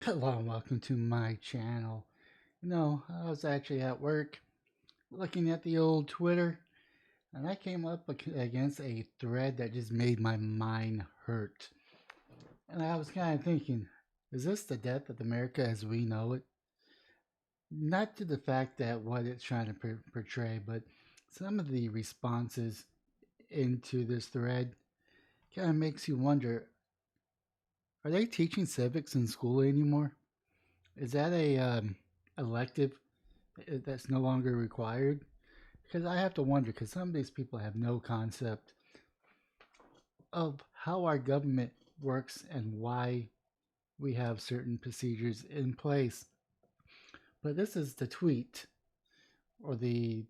Hello and welcome to my channel. I was actually at work looking at the old Twitter and I came up against a thread that just made my mind hurt. And I was kind of thinking, is this the death of America as we know it? Not to the fact that what it's trying to portray, but some of the responses into this thread kind of makes you wonder, are they teaching civics in school anymore? Is that a elective that's no longer required? Because I have to wonder, because some of these people have no concept of how our government works and why we have certain procedures in place. But this is the tweet, or the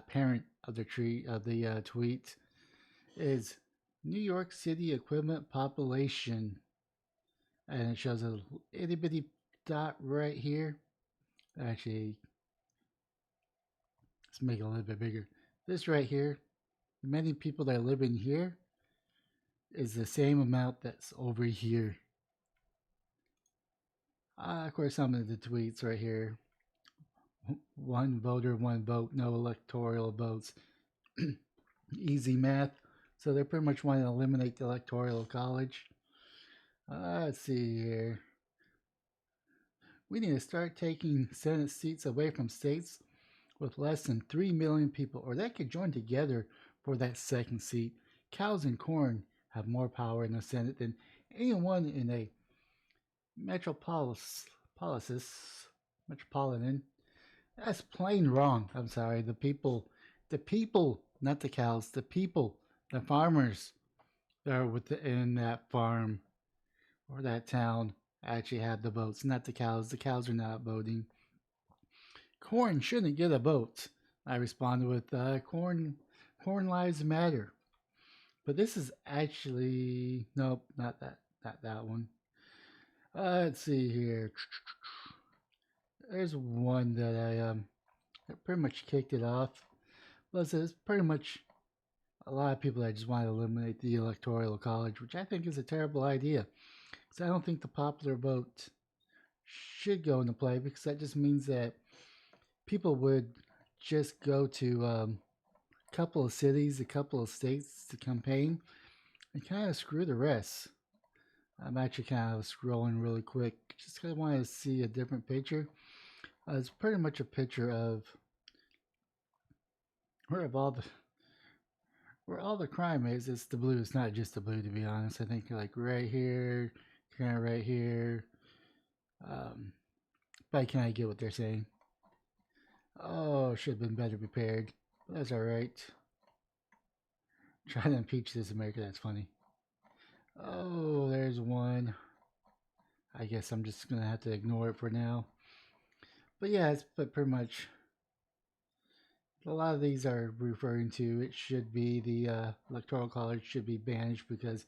parent of the tweet is New York City equivalent population, and it shows a itty bitty dot right here. Actually, let's make it a little bit bigger. This right here, the many people that are living here is the same amount that's over here. Of course, some of the tweets right here. One voter, one vote, no electoral votes. Easy math. So they're pretty much wanting to eliminate the electoral college. Let's see here. We need to start taking Senate seats away from states with less than 3 million people, or they could join together for that second seat. Cows and corn have more power in the Senate than anyone in a metropolitan. That's plain wrong. I'm sorry. The people, not the cows, the people, the farmers that are within that farm or that town actually have the votes, not the cows. The cows are not voting. Corn shouldn't get a vote. I responded with corn lives matter. But this is actually nope, not that one. Let's see here. There's one that I pretty much kicked it off. Plus, it's pretty much a lot of people that just want to eliminate the electoral college, which I think is a terrible idea. Because I don't think the popular vote should go into play, because that just means that people would just go to a couple of cities, a couple of states to campaign, and kind of screw the rest. I'm actually kind of scrolling really quick, just kind of want to see a different picture. It's pretty much a picture of where of all the where all the crime is. It's the blue. It's not just the blue, to be honest. I think like right here, kind of right here. Um, but I kind of get what they're saying. Oh, should have been better prepared. But that's all right. Trying to impeach this America. That's funny. Oh, there's one. I guess I'm just gonna have to ignore it for now. But yeah, it's but pretty much a lot of these are referring to it should be the electoral college should be banished, because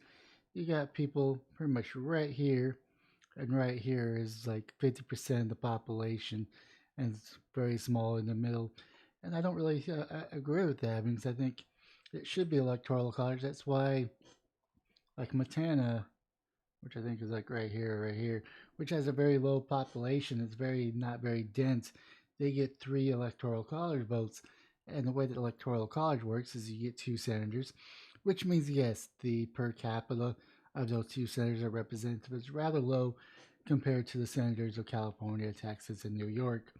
you got people pretty much right here, and right here is like 50% of the population, and it's very small in the middle. And I don't really agree with that, because I think it should be electoral college. That's why, like Montana, which I think is like right here, which has a very low population, it's very not very dense. They get 3 electoral college votes, and the way that electoral college works is you get 2 senators, which means yes, the per capita of those 2 senators are represented, but it's rather low compared to the senators of California, Texas, and New York.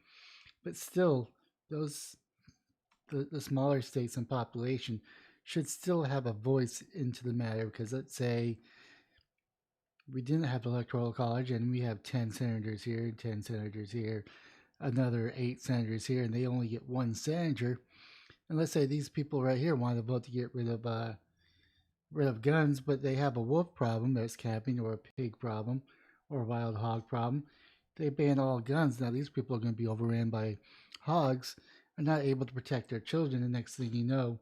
But still, those the smaller states in population should still have a voice into the matter, because let's say we didn't have electoral college and we have 10 senators here, 10 senators here, another 8 senators here, and they only get 1 senator. And let's say these people right here want to vote to get rid of guns, but they have a wolf problem that's capping, or a pig problem, or a wild hog problem. They ban all guns. Now these people are going to be overran by hogs and not able to protect their children. The next thing you know,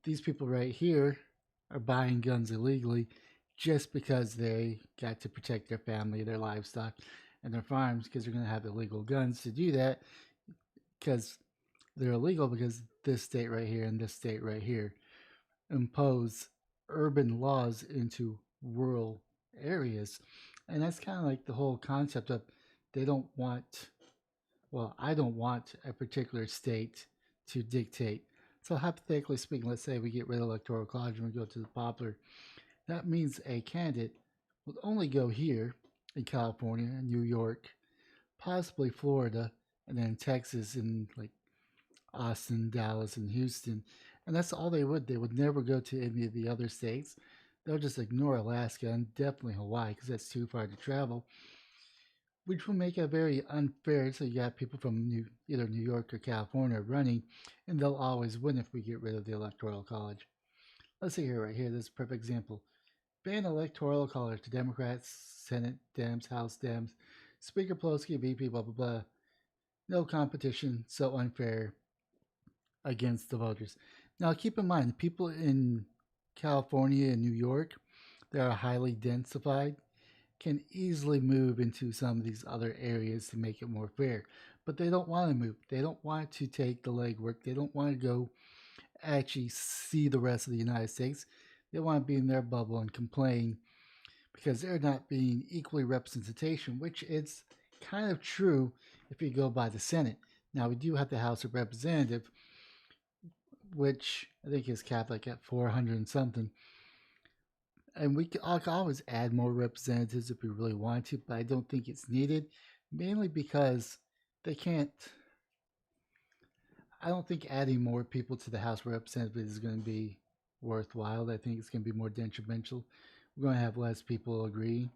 these people right here are buying guns illegally just because they got to protect their family, their livestock, and their farms, because they're going to have illegal guns to do that, because they're illegal because this state right here and this state right here impose urban laws into rural areas. And that's kind of like the whole concept of they don't want, well, I don't want a particular state to dictate. So, hypothetically speaking, let's say we get rid of electoral college and we go to the popular. That means a candidate would only go here in California, New York, possibly Florida, and then Texas and like Austin, Dallas, and Houston. And that's all they would. They would never go to any of the other states. They'll just ignore Alaska and definitely Hawaii because that's too far to travel, which will make it very unfair. So you got people from either New York or California running, and they'll always win if we get rid of the Electoral College. Let's see here, right here. This is a perfect example. Ban Electoral College to Democrats, Senate Dems, House Dems, Speaker Pelosi, VP, blah, blah, blah. No competition, so unfair against the voters. Now, keep in mind, people in California and New York that are highly densified can easily move into some of these other areas to make it more fair. But they don't want to move. They don't want to take the legwork. They don't want to go actually see the rest of the United States. They want to be in their bubble and complain because they're not being equally representation, which is kind of true if you go by the Senate. Now, we do have the House of Representatives, which I think is capped like at 400 and something. And we can always add more representatives if we really want to, but I don't think it's needed, mainly because they can't. I don't think adding more people to the House of Representatives is going to be worthwhile. I think it's going to be more detrimental. We're going to have less people agree.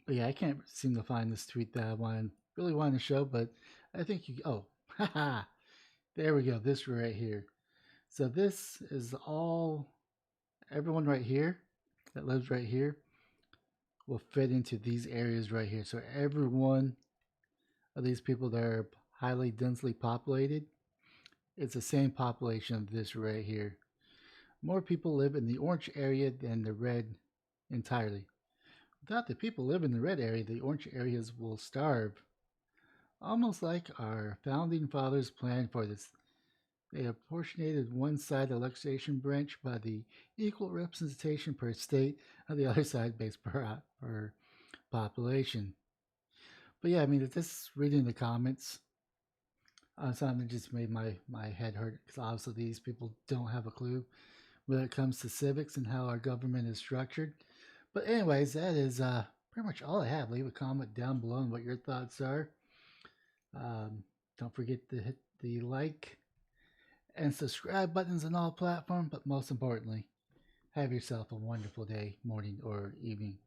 But yeah, I can't seem to find this tweet that I really want to show, but I think you. Oh, haha. There we go. This right here. So this is all. Everyone right here that lives right here will fit into these areas right here. So every one of these people that are highly densely populated, it's the same population of this right here. More people live in the orange area than the red entirely. Without the people live in the red area, the orange areas will starve. Almost like our founding fathers planned for this. They apportioned one side the legislation branch by the equal representation per state, and the other side based per population. But yeah, I mean, just reading the comments, something just made my head hurt because obviously these people don't have a clue when it comes to civics and how our government is structured. But anyways, that is pretty much all I have. Leave a comment down below on what your thoughts are. Don't forget to hit the like and subscribe buttons on all platforms, but most importantly, have yourself a wonderful day, morning, or evening.